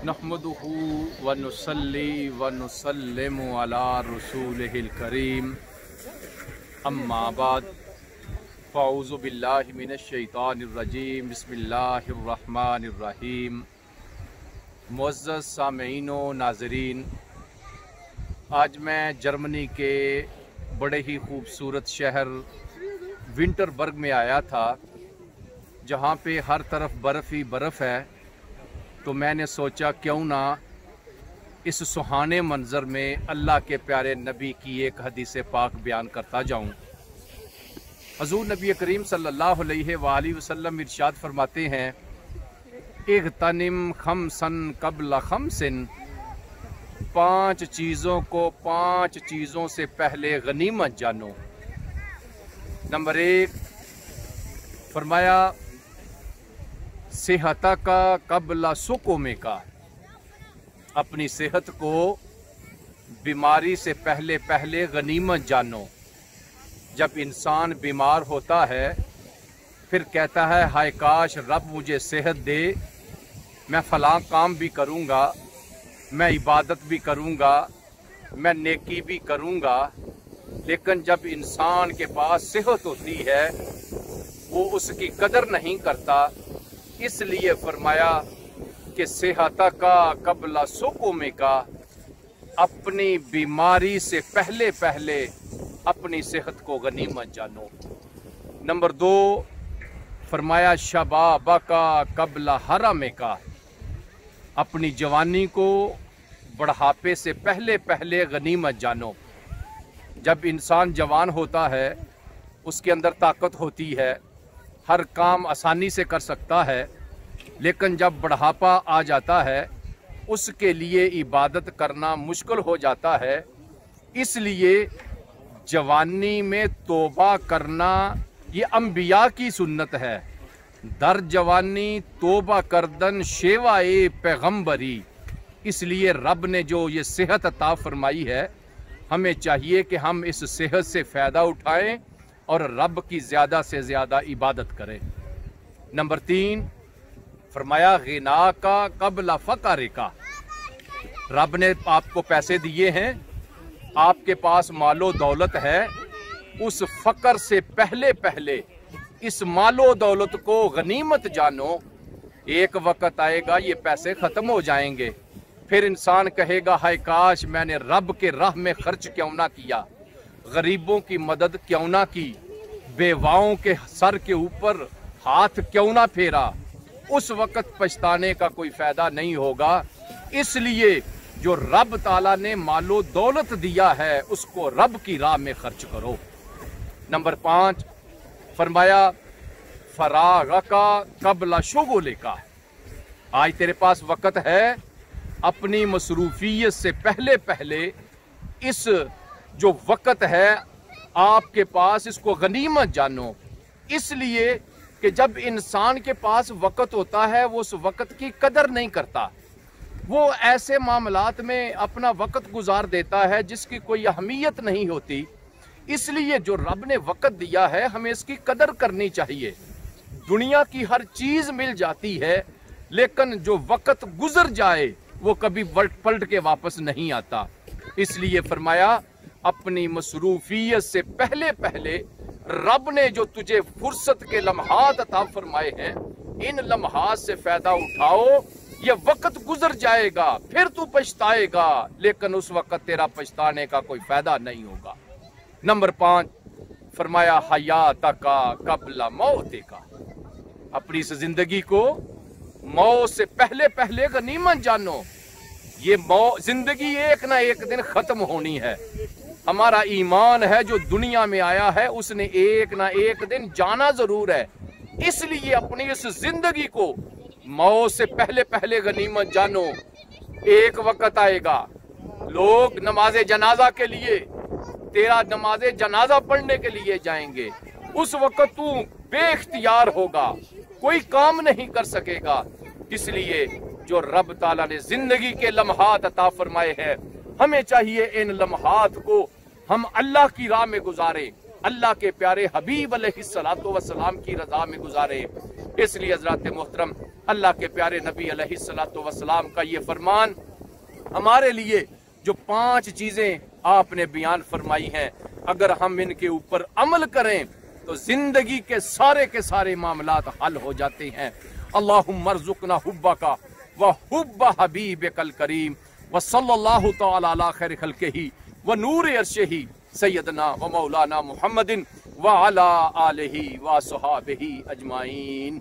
नहमदुहु व नुसल्ली व नुसल्लिमु अला रसूलिहिल करीम अम्मा बाद फ़अऊज़ु बिल्लाहि मिनश शैतानिर रजीम बिस्मिल्लाहिर रहमानिर रहीम। मुअज़्ज़ज़ सामीईन व नाज़रीन, आज मैं जर्मनी के बड़े ही खूबसूरत शहर विंटरबर्ग में आया था, जहाँ पे हर तरफ बर्फ़ ही बर्फ़ है। तो मैंने सोचा क्यों ना इस सुहाने मंज़र में अल्लाह के प्यारे नबी की एक हदीस पाक बयान करता जाऊं। हज़ूर नबी करीम सल्लल्लाहु अलैहि वसल्लम इरशाद फरमाते हैं, इग़्तनिम खमसन क़ब्ल खमसिन, 5 चीज़ों को 5 चीज़ों से पहले गनीमत जानो। नंबर 1 फरमाया सेहता का कबला सुकुमे का, अपनी सेहत को बीमारी से पहले पहले गनीमत जानो। जब इंसान बीमार होता है फिर कहता है हाय काश रब मुझे सेहत दे, मैं फलां काम भी करूँगा, मैं इबादत भी करूँगा, मैं नेकी भी करूँगा। लेकिन जब इंसान के पास सेहत होती है वो उसकी कदर नहीं करता। इसलिए फरमाया कि सेहता का कबला सुकुमे का, अपनी बीमारी से पहले पहले अपनी सेहत को गनीमत जानो। नंबर 2 फरमाया शबाबा का कबला हरामे का, अपनी जवानी को बढ़ापे से पहले पहले गनीमत जानो। जब इंसान जवान होता है उसके अंदर ताकत होती है, हर काम आसानी से कर सकता है। लेकिन जब बढ़ापा आ जाता है उसके लिए इबादत करना मुश्किल हो जाता है। इसलिए जवानी में तौबा करना ये अंबिया की सुन्नत है। दर जवानी तौबा करदन शेवाए पैगम्बरी। इसलिए रब ने जो ये सेहत अता फरमाई है, हमें चाहिए कि हम इस सेहत से फ़ायदा उठाएं और रब की ज़्यादा से ज़्यादा इबादत करें। नंबर 3 फरमाया गिना का कबला फ़क़र का, रब ने आपको पैसे दिए हैं, आपके पास मालो दौलत है, उस फ़क़र से पहले पहले इस मालो दौलत को गनीमत जानो। एक वक़्त आएगा ये पैसे ख़त्म हो जाएंगे, फिर इंसान कहेगा हाय काश मैंने रब के राह में खर्च क्यों ना किया, गरीबों की मदद क्यों ना की, बेवाओं के सर के ऊपर हाथ क्यों ना फेरा। उस वक़्त पछताने का कोई फ़ायदा नहीं होगा। इसलिए जो रब ताला ने मालो दौलत दिया है उसको रब की राह में खर्च करो। नंबर 5 फरमाया फराग का कबला शुगुल का, आज तेरे पास वक़्त है, अपनी मसरूफियत से पहले पहले इस जो वक़्त है आपके पास इसको गनीमत जानो। इसलिए कि जब इंसान के पास वक़्त होता है वो उस वक़्त की कदर नहीं करता, वो ऐसे मामलात में अपना वक़्त गुजार देता है जिसकी कोई अहमियत नहीं होती। इसलिए जो रब ने वक़्त दिया है हमें इसकी कदर करनी चाहिए। दुनिया की हर चीज़ मिल जाती है, लेकिन जो वक़्त गुजर जाए वो कभी पलट के वापस नहीं आता। इसलिए फरमाया अपनी मसरूफियत से पहले पहले रब ने जो तुझे फुर्सत के लम्हात अता फरमाए हैं, इन लम्हात से फ़ायदा उठाओ। ये वक़्त गुजर जाएगा फिर तू पछताएगा, लेकिन उस वक़्त तेरा पछताने का कोई फ़ायदा नहीं होगा। नंबर 5 फरमाया हयात का कबला मौत का, अपनी इस जिंदगी को मौत से पहले पहले गनीमत जानो। ये जिंदगी एक ना एक दिन ख़त्म होनी है। हमारा ईमान है जो दुनिया में आया है उसने एक ना एक दिन जाना ज़रूर है। इसलिए अपनी इस जिंदगी को मौत से पहले पहले गनीमत जानो। एक वक़्त आएगा लोग नमाज जनाजा के लिए, तेरा नमाज जनाजा पढ़ने के लिए जाएंगे, उस वक़्त तू बेइख्तियार होगा, कोई काम नहीं कर सकेगा। इसलिए जो रब ताला ने जिंदगी के लम्हात अता फरमाए हैं, हमें चाहिए इन लम्हात को हम अल्लाह की राह में गुजारे, अल्लाह के प्यारे हबीब अलैहिस्सलातु वस्सलाम की रज़ा में गुजारे। اس لیے حضرات محترم اللہ کے پیارے نبی علیہ الصلوۃ والسلام کا یہ فرمان ہمارے لیے جو 5 چیزیں آپ نے بیان فرمائی ہیں، اگر ہم ان کے اوپر عمل کریں تو زندگی کے سارے معاملات حل ہو جاتے ہیں۔ اللہم ارزقنا حبک وحب حبیبک الکریم وصلی اللہ تعالی علی خیر خلقہ ونور عرشہ سیدنا و مولانا محمد وعلی آلہ وصحابہ اجمعین۔